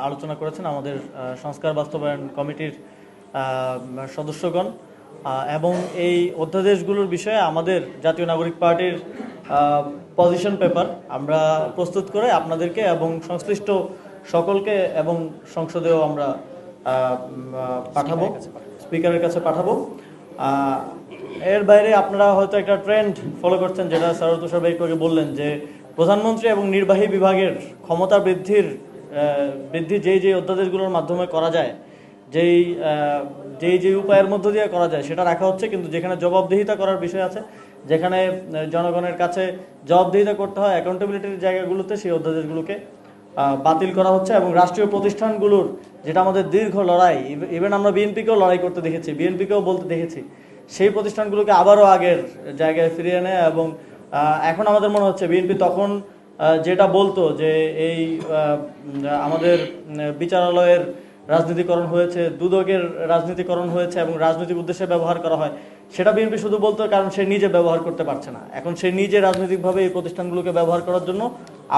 আলোচনা করেছেন আমাদের সংস্কার বাস্তবায়ন কমিটির সদস্যগণ এবং এই অধ্যাদেশগুলোর বিষয়ে আমাদের জাতীয় নাগরিক পার্টির পজিশন পেপার আমরা প্রস্তুত করে আপনাদেরকে এবং সংশ্লিষ্ট সকলকে এবং সংসদেও আমরা পাঠাবো, স্পিকারের কাছে পাঠাবো। এর বাইরে আপনারা হয়তো একটা ট্রেন্ড ফলো করছেন, যেটা স্যার তুষার ভাই করে বললেন, যে প্রধানমন্ত্রী এবং নির্বাহী বিভাগের ক্ষমতা বৃদ্ধি যেই অধ্যাদেশগুলোর মাধ্যমে করা যায়, যেই উপায়ের মধ্য দিয়ে করা যায় সেটা রাখা হচ্ছে, কিন্তু যেখানে জবাবদিহিতা করার বিষয় আছে, যেখানে জনগণের কাছে জবাবদিহিতা করতে হয় অ্যাকাউন্টেবিলিটির জায়গাগুলোতে, সেই অধ্যাদেশগুলোকে বাতিল করা হচ্ছে। এবং রাষ্ট্রীয় প্রতিষ্ঠানগুলোর যেটা আমাদের দীর্ঘ লড়াই, ইভেন আমরা বিএনপিকেও লড়াই করতে দেখেছি, বিএনপিকেও বলতে দেখেছি, সেই প্রতিষ্ঠানগুলোকে আবারও আগের জায়গায় ফিরিয়ে নেয়। এবং এখন আমাদের মনে হচ্ছে বিএনপি তখন যেটা বলতো যে এই আমাদের বিচারালয়ের রাজনীতিকরণ হয়েছে, দুদকের রাজনীতিকরণ হয়েছে এবং রাজনৈতিক উদ্দেশ্যে ব্যবহার করা হয়, সেটা বিএনপি শুধু বলতো কারণ সে নিজে ব্যবহার করতে পারছে না। এখন সে নিজে রাজনৈতিকভাবে এই প্রতিষ্ঠানগুলোকে ব্যবহার করার জন্য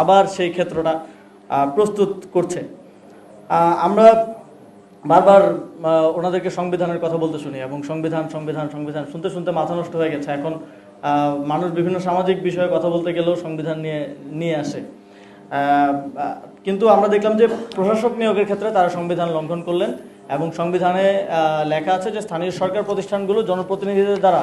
আবার সেই ক্ষেত্রটা প্রস্তুত করছে। আমরা বারবার ওনাদেরকে সংবিধানের কথা বলতে শুনি এবং সংবিধান শুনতে শুনতে মাথা নষ্ট হয়ে গেছে। এখন মানুষ বিভিন্ন সামাজিক বিষয়ে কথা বলতে গেলেও সংবিধান নিয়ে আসে। কিন্তু আমরা দেখলাম যে প্রশাসক নিয়োগের ক্ষেত্রে তারা সংবিধান লঙ্ঘন করলেন এবং সংবিধানে লেখা আছে যে স্থানীয় সরকার প্রতিষ্ঠানগুলো জনপ্রতিনিধিদের দ্বারা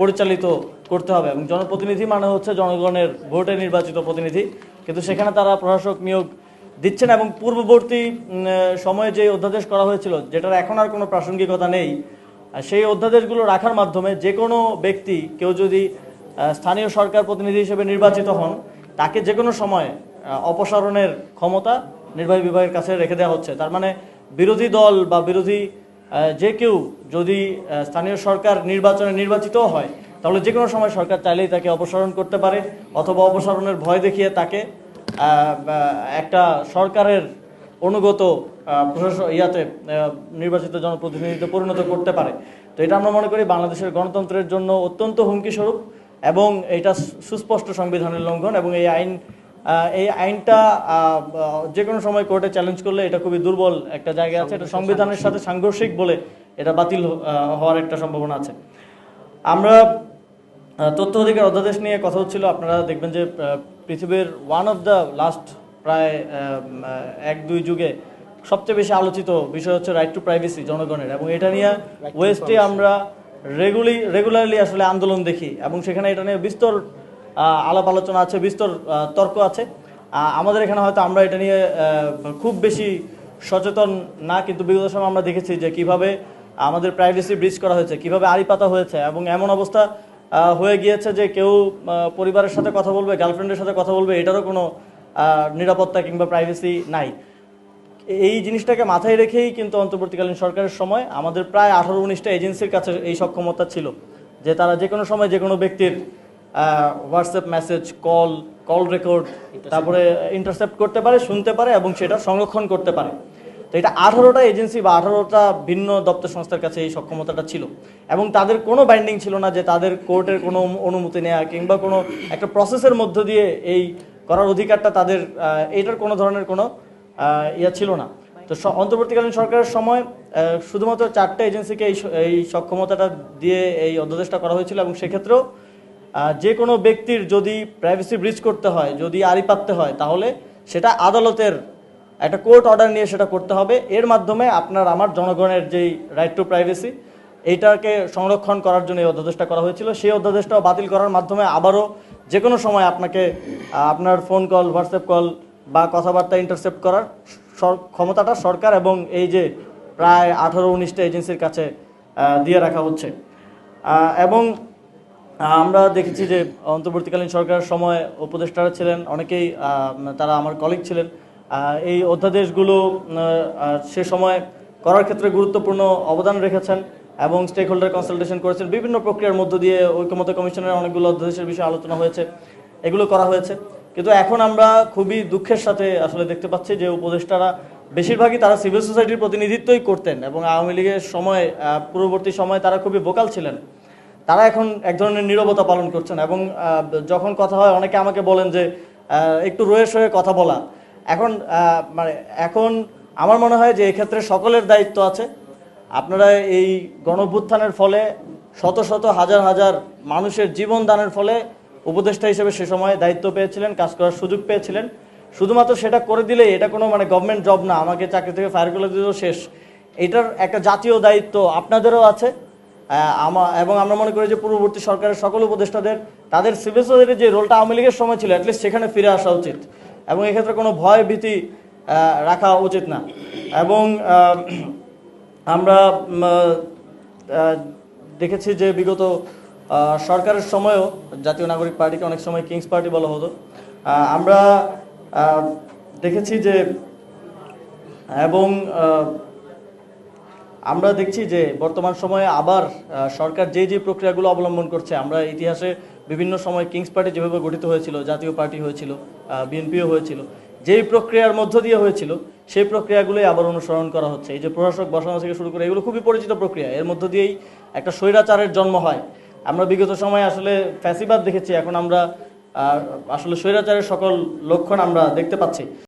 পরিচালিত করতে হবে, এবং জনপ্রতিনিধি মানে হচ্ছে জনগণের ভোটে নির্বাচিত প্রতিনিধি, কিন্তু সেখানে তারা প্রশাসক নিয়োগ দিচ্ছেন। এবং পূর্ববর্তী সময়ে যে অধ্যাদেশ করা হয়েছিল, যেটার এখন আর কোনো প্রাসঙ্গিকতা নেই, সেই অধ্যাদেশগুলো রাখার মাধ্যমে যে কোনো ব্যক্তি, কেউ যদি স্থানীয় সরকার প্রতিনিধি হিসেবে নির্বাচিত হন, তাকে যে কোনো সময় অপসারণের ক্ষমতা নির্বাহী বিভাগের কাছে রেখে দেওয়া হচ্ছে। তার মানে বিরোধী দল বা বিরোধী যে কেউ যদি স্থানীয় সরকার নির্বাচনে নির্বাচিতও হয়, তাহলে যে কোনো সময় সরকার চাইলেই তাকে অপসারণ করতে পারে, অথবা অপসারণের ভয় দেখিয়ে তাকে একটা সরকারের অনুগত নির্বাচিত জনপ্রতিনিধিতে পরিণত করতে পারে। তো এটা আমরা মনে করি বাংলাদেশের গণতন্ত্রের জন্য অত্যন্ত হুমকিস্বরূপ এবং এটা সুস্পষ্ট সংবিধানের লঙ্ঘন। এবং এই আইনটা যে কোনো সময় কোর্টে চ্যালেঞ্জ করলে এটা খুবই দুর্বল একটা জায়গা আছে, এটা সংবিধানের সাথে সাংঘর্ষিক বলে এটা বাতিল হওয়ার একটা সম্ভাবনা আছে। আমরা তথ্য অধিকার অধ্যাদেশ নিয়ে কথা হচ্ছিল, আপনারা দেখবেন যে পৃথিবীর ওয়ান অফ দ্য লাস্ট প্রায় 1-2 যুগে সবচেয়ে বেশি আলোচিত বিষয় হচ্ছে রাইট টু প্রাইভেসি জনগণের, এবং এটা নিয়ে ওয়েস্টে আমরা রেগুলারলি আসলে আন্দোলন দেখি এবং সেখানে এটা নিয়ে বিস্তর আলাপ আলোচনা আছে, বিস্তর তর্ক আছে। আমাদের এখানে হয়তো আমরা এটা নিয়ে খুব বেশি সচেতন না, কিন্তু বিগত সময় আমরা দেখেছি যে কিভাবে আমাদের প্রাইভেসি ব্রিচ করা হয়েছে, কিভাবে আড়ি পাতা হয়েছে, এবং এমন অবস্থা হয়ে গিয়েছে যে কেউ পরিবারের সাথে কথা বলবে, গার্লফ্রেন্ডের সাথে কথা বলবে, এটারও কোনো নিরাপত্তা কিংবা প্রাইভেসি নাই। এই জিনিসটাকে মাথায় রেখেই কিন্তু অন্তর্বর্তীকালীন সরকারের সময় আমাদের প্রায় 18-19টা এজেন্সির কাছে এই সক্ষমতা ছিল যে তারা যে কোনো সময় যে কোনো ব্যক্তির হোয়াটসঅ্যাপ মেসেজ, কল রেকর্ড, তারপরে ইন্টারসেপ্ট করতে পারে, শুনতে পারে এবং সেটা সংরক্ষণ করতে পারে। তো এটা 18টা এজেন্সি বা 18টা ভিন্ন দপ্তর সংস্থার কাছে এই সক্ষমতাটা ছিল, এবং তাদের কোনো বাইন্ডিং ছিল না যে তাদের কোর্টের কোনো অনুমতি নেওয়া কিংবা কোনো একটা প্রসেসের মধ্য দিয়ে এই করার অধিকারটা তাদের, এটার কোনো ধরনের কোনো ছিল না। তো অন্তর্বর্তীকালীন সরকারের সময় শুধুমাত্র 4টা এজেন্সিকে এই সক্ষমতাটা দিয়ে এই অধ্যাদেশটা করা হয়েছিল, এবং সেক্ষেত্রেও যে কোনো ব্যক্তির যদি প্রাইভেসি ব্রিচ করতে হয়, যদি আড়ি পাততে হয়, তাহলে সেটা আদালতের একটা কোর্ট অর্ডার নিয়ে সেটা করতে হবে। এর মাধ্যমে আপনার আমার জনগণের যেই রাইট টু প্রাইভেসি, এইটাকে সংরক্ষণ করার জন্য এই অধ্যাদেশটা করা হয়েছিল। সেই অধ্যাদেশটাও বাতিল করার মাধ্যমে আবারও যে কোনো সময় আপনাকে আপনার ফোন কল, হোয়াটসঅ্যাপ কল বা কথাবার্তা ইন্টারসেপ্ট করার ক্ষমতাটা সরকার এবং এই যে প্রায় 18-19টা এজেন্সির কাছে দিয়ে রাখা হচ্ছে। এবং আমরা দেখেছি যে অন্তর্বর্তীকালীন সরকারের সময় উপদেষ্টারা ছিলেন অনেকেই, তারা আমার কলিগ ছিলেন, এই অধ্যাদেশগুলো সে সময় করার ক্ষেত্রে গুরুত্বপূর্ণ অবদান রেখেছেন এবং স্টেক হোল্ডার কনসালটেশন করেছেন। বিভিন্ন প্রক্রিয়ার মধ্য দিয়ে ঐকমত্য কমিশনের অনেকগুলো অধ্যাদেশের বিষয়ে আলোচনা হয়েছে, এগুলো করা হয়েছে। কিন্তু এখন আমরা খুবই দুঃখের সাথে আসলে দেখতে পাচ্ছি যে উপদেষ্টারা বেশিরভাগই তারা সিভিল সোসাইটির প্রতিনিধিত্বই করতেন এবং আওয়ামী লীগের সময় পূর্ববর্তী সময়ে তারা খুবই ভোকাল ছিলেন। তারা এখন এক ধরনের নীরবতা পালন করছেন এবং যখন কথা হয় অনেকে আমাকে বলেন যে একটু রয়ে সয়ে কথা বলা, এখন মানে এখন আমার মনে হয় যে এক্ষেত্রে সকলের দায়িত্ব আছে। আপনারা এই গণঅভ্যুত্থানের ফলে শত শত হাজার হাজার মানুষের জীবন দানের ফলে উপদেষ্টা হিসেবে সে সময় দায়িত্ব পেয়েছিলেন, কাজ করার সুযোগ পেয়েছিলেন। শুধুমাত্র সেটা করে দিলেই এটা কোনো মানে গভর্নমেন্ট জব না, আমাকে চাকরি থেকে ফায়ার করে দিলেও শেষ। এটার একটা জাতীয় দায়িত্ব আপনাদেরও আছে। এবং আমরা মনে করি যে পূর্ববর্তী সরকারের সকল উপদেষ্টাদের তাদের সিভিল সোসাইটির যে রোলটা আওয়ামী লীগের সময় ছিল অ্যাটলিস্ট সেখানে ফিরে আসা উচিত এবং এক্ষেত্রে কোনো ভয় ভীতি রাখা উচিত না। এবং আমরা দেখেছি যে বিগত সরকারের সময়ও জাতীয় নাগরিক পার্টিকে অনেক সময় কিংস পার্টি বলা হতো। আমরা দেখেছি যে এবং আমরা দেখছি যে বর্তমান সময়ে আবার সরকার যে প্রক্রিয়াগুলো অবলম্বন করছে, আমরা ইতিহাসে বিভিন্ন সময় কিংস পার্টি যেভাবে গঠিত হয়েছিল, জাতীয় পার্টি হয়েছিল, বিএনপিও হয়েছিল, যেই প্রক্রিয়ার মধ্য দিয়ে হয়েছিল সেই প্রক্রিয়াগুলোই আবার অনুসরণ করা হচ্ছে। এই যে প্রশাসক বসানো থেকে শুরু করে এগুলো খুবই পরিচিত প্রক্রিয়া, এর মধ্য দিয়েই একটা স্বৈরাচারের জন্ম হয়। আমরা বিগত সময়ে আসলে ফ্যাসিবাদ দেখেছি, এখন আমরা আসলে স্বৈরাচারের সকল লক্ষণ আমরা দেখতে পাচ্ছি।